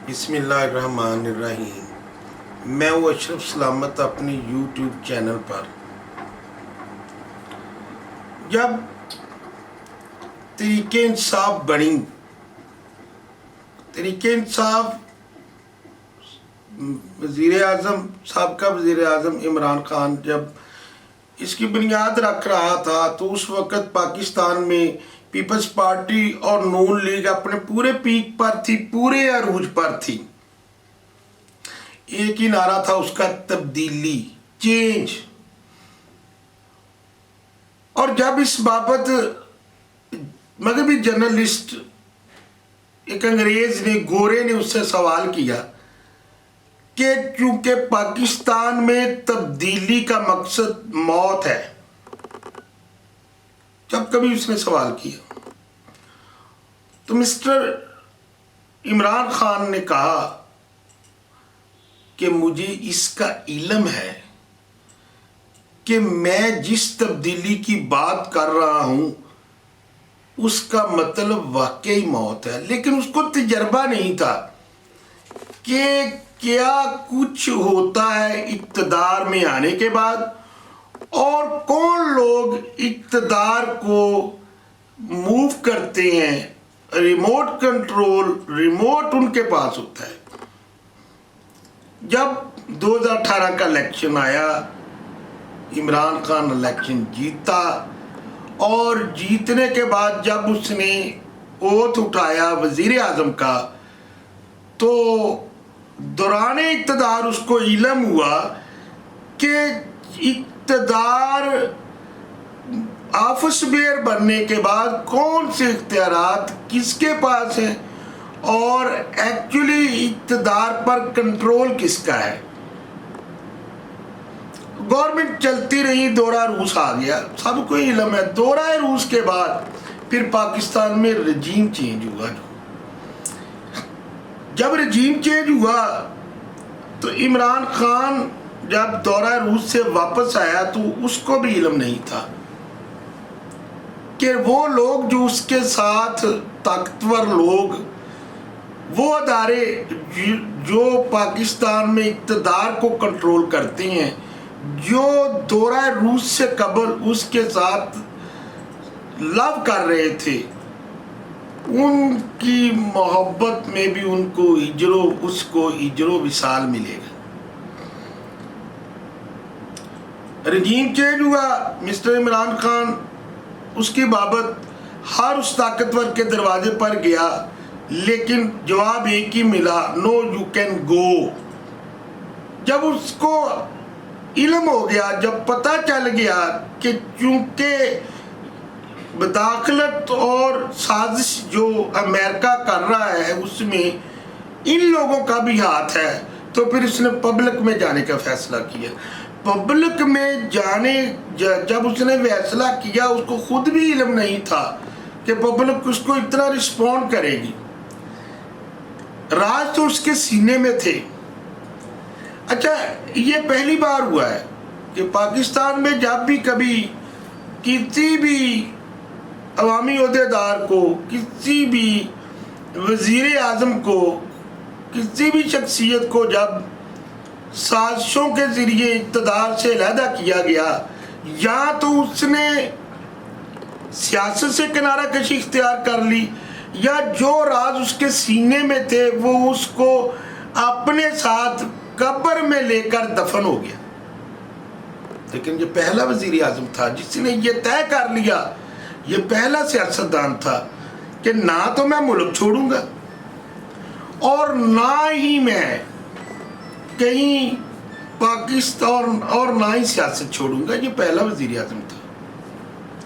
बिस्मिल्लाहिर्रहमानिर्रहीम। मैं हूँ अशरफ सलामत अपने यूट्यूब चैनल पर। जब तहरीक इंसाफ बनी, तहरीक इंसाफ साबका वज़ीर आज़म इमरान खान जब इसकी बुनियाद रख रहा था तो उस वक़्त पाकिस्तान में पीपल्स पार्टी और नून लीग अपने पूरे पीक पर थी, पूरे अरूज पर थी। एक ही नारा था उसका, तब्दीली, चेंज। और जब इस बाबत मगरबी जर्नलिस्ट एक अंग्रेज ने, गोरे ने उससे सवाल किया कि चूंकि पाकिस्तान में तब्दीली का मकसद मौत है, जब कभी उसने सवाल किया तो मिस्टर इमरान खान ने कहा कि मुझे इसका इल्म है कि मैं जिस तब्दीली की बात कर रहा हूं उसका मतलब वाकई मौत है, लेकिन उसको तजर्बा नहीं था कि क्या कुछ होता है इक़्तिदार में आने के बाद और कौन लोग इक़्तिदार को मूव करते हैं। रिमोट कंट्रोल, रिमोट उनके पास होता है। जब 2018 का इलेक्शन आया, इमरान खान इलेक्शन जीता और जीतने के बाद जब उसने ओथ उठाया वज़ीर आज़म का, तो दौरान इक़्तिदार उसको इल्म हुआ कि इक़्तिदार ऑफिस बेयर बनने के बाद कौन से इख्तियारात किसके पास हैं और एक्चुअली इक़्तिदार पर कंट्रोल किसका है। गवर्नमेंट चलती रही, दौरा रूस आ गया, सबको इल्म है। दौरा रूस के बाद फिर पाकिस्तान में रजीम चेंज हुआ। जब रजीम चेंज हुआ तो इमरान खान जब दौरा रूस से वापस आया तो उसको भी इल्म नहीं था कि वो लोग जो उसके साथ ताकतवर लोग, वो अदारे जो पाकिस्तान में इक़्तिदार को कंट्रोल करते हैं, जो दौरा रूस से कबल उसके साथ लव कर रहे थे, उनकी मोहब्बत में भी उसको इजरो विसाल मिलेगा। रजीम चेंज हुआ, मिस्टर इमरान खान उसकी बाबत हर उस ताकतवर के दरवाजे पर गया, लेकिन जवाब एक ही मिला, नो यू कैन गो। जब उसको इल्म हो गया, जब पता चल गया कि चूंकि मुदाखलत और साजिश जो अमेरिका कर रहा है उसमें इन लोगों का भी हाथ है, तो फिर उसने पब्लिक में जाने का फैसला किया। पब्लिक में जाने जब उसने फैसला किया, उसको खुद भी इल्म नहीं था कि पब्लिक उसको इतना रिस्पॉन्ड करेगी। राज तो उसके सीने में थे। अच्छा, ये पहली बार हुआ है कि पाकिस्तान में जब भी कभी किसी भी अवामी ओहदेदार को, किसी भी वज़ीर आज़म को, किसी भी शख्सियत को जब साजिशों के ज़रिए इक़्तिदार से अलहदा किया गया, या तो उसने सियासत से किनारा कशी इख्तियार कर ली, या जो राज उसके सीने में थे वो उसको अपने साथ कब्र में लेकर दफन हो गया। लेकिन ये पहला वज़ीर आज़म था जिसने ये तय कर लिया, ये पहला सियासतदान था कि ना तो मैं मुल्क छोड़ूंगा और ना ही मैं कहीं पाकिस्तान और ना ही सियासत छोड़ूंगा। ये पहला वज़ीर आज़म था,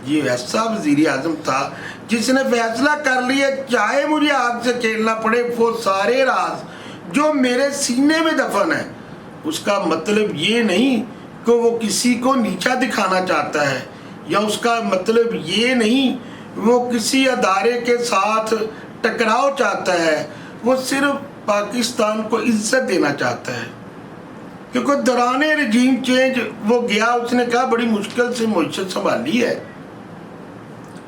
ये ऐसा वज़ीर आज़म था जिसने फैसला कर लिया, चाहे मुझे आग से खेलना पड़े, वो सारे राज जो मेरे सीने में दफन है। उसका मतलब ये नहीं कि वो किसी को नीचा दिखाना चाहता है, या उसका मतलब ये नहीं वो किसी अदारे के साथ टकराव चाहता है। वो सिर्फ पाकिस्तान को इज्जत देना चाहता है, क्योंकि दौरान रजीम चेंज वो गया, उसने कहा बड़ी मुश्किल से मुश्किल संभाली है।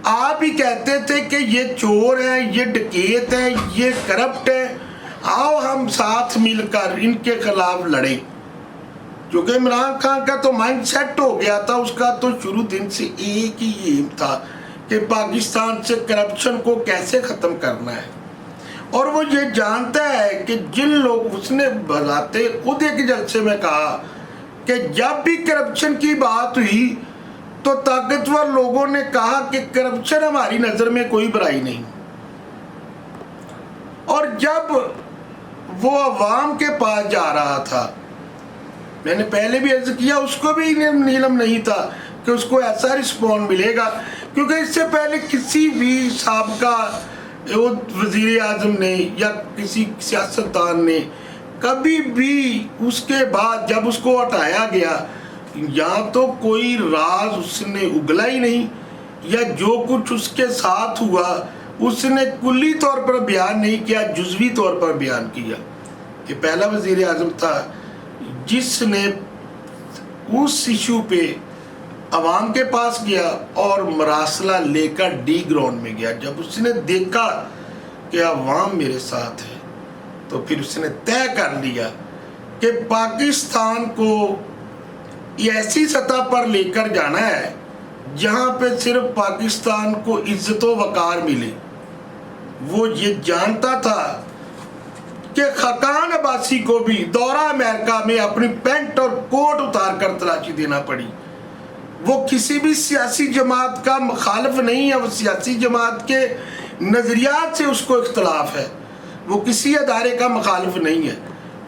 आप ही कहते थे कि ये चोर है, ये डकैत है, ये करप्ट है, आओ हम साथ मिलकर इनके खिलाफ लड़ें। क्योंकि इमरान खान का तो माइंड सेट हो गया था, उसका तो शुरू दिन से एक ही एम था कि पाकिस्तान से करप्शन को कैसे ख़त्म करना है। और वो ये जानता है कि जिन लोग, उसने बताते खुद एक जलसे में कहा कि जब भी करप्शन की बात हुई तो ताकतवर लोगों ने कहा कि करप्शन हमारी नज़र में कोई बुराई नहीं, और जब वो अवाम के पास जा रहा था, मैंने पहले भी अर्ज किया, उसको भी नीलम नहीं था कि उसको ऐसा रिस्पॉन्ड मिलेगा, क्योंकि इससे पहले किसी भी साबका वज़ीर आज़म ने या किसी सियासतदान ने कभी भी उसके बाद जब उसको हटाया गया, या तो कोई राज उसने उगला ही नहीं, या जो कुछ उसके साथ हुआ उसने कुल्ली तौर पर बयान नहीं किया, जुज़वी तौर पर बयान किया। ये पहला वज़ीर आज़म था जिसने उस इशू पे अवाम के पास गया और मरासला लेकर डी ग्राउंड में गया। जब उसने देखा कि अवाम मेरे साथ है, तो फिर उसने तय कर लिया कि पाकिस्तान को ऐसी सतह पर लेकर जाना है जहां पे सिर्फ पाकिस्तान को इज्जत व वकार मिले। वो ये जानता था कि खाकान अब्बासी को भी दौरा अमेरिका में अपनी पैंट और कोट उतार कर तलाशी देना पड़ी। वो किसी भी सियासी जमात का मुखालिफ नहीं है, वो सियासी जमात के नज़रियात से उसको इख्तलाफ है, वो किसी अदारे का मुखालिफ नहीं है,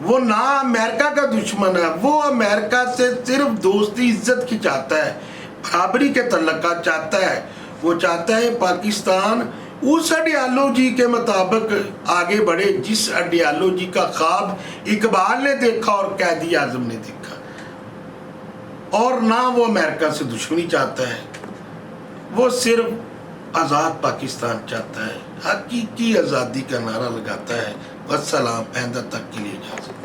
वो ना अमेरिका का दुश्मन है, वो अमेरिका से सिर्फ दोस्ती इज्जत की चाहता है, बराबरी के तल्लुकात चाहता है। वो चाहता है पाकिस्तान उस आइडियालॉजी के मुताबिक आगे बढ़े जिस आइडियालॉजी का ख्वाब इकबाल ने देखा और कैदी आजम ने देखा, और ना वो अमेरिका से दुश्मनी चाहता है, वो सिर्फ आज़ाद पाकिस्तान चाहता है, हकीकी आज़ादी का नारा लगाता है। वस्सलाम, आइंदा तक के लिए इजाज़त।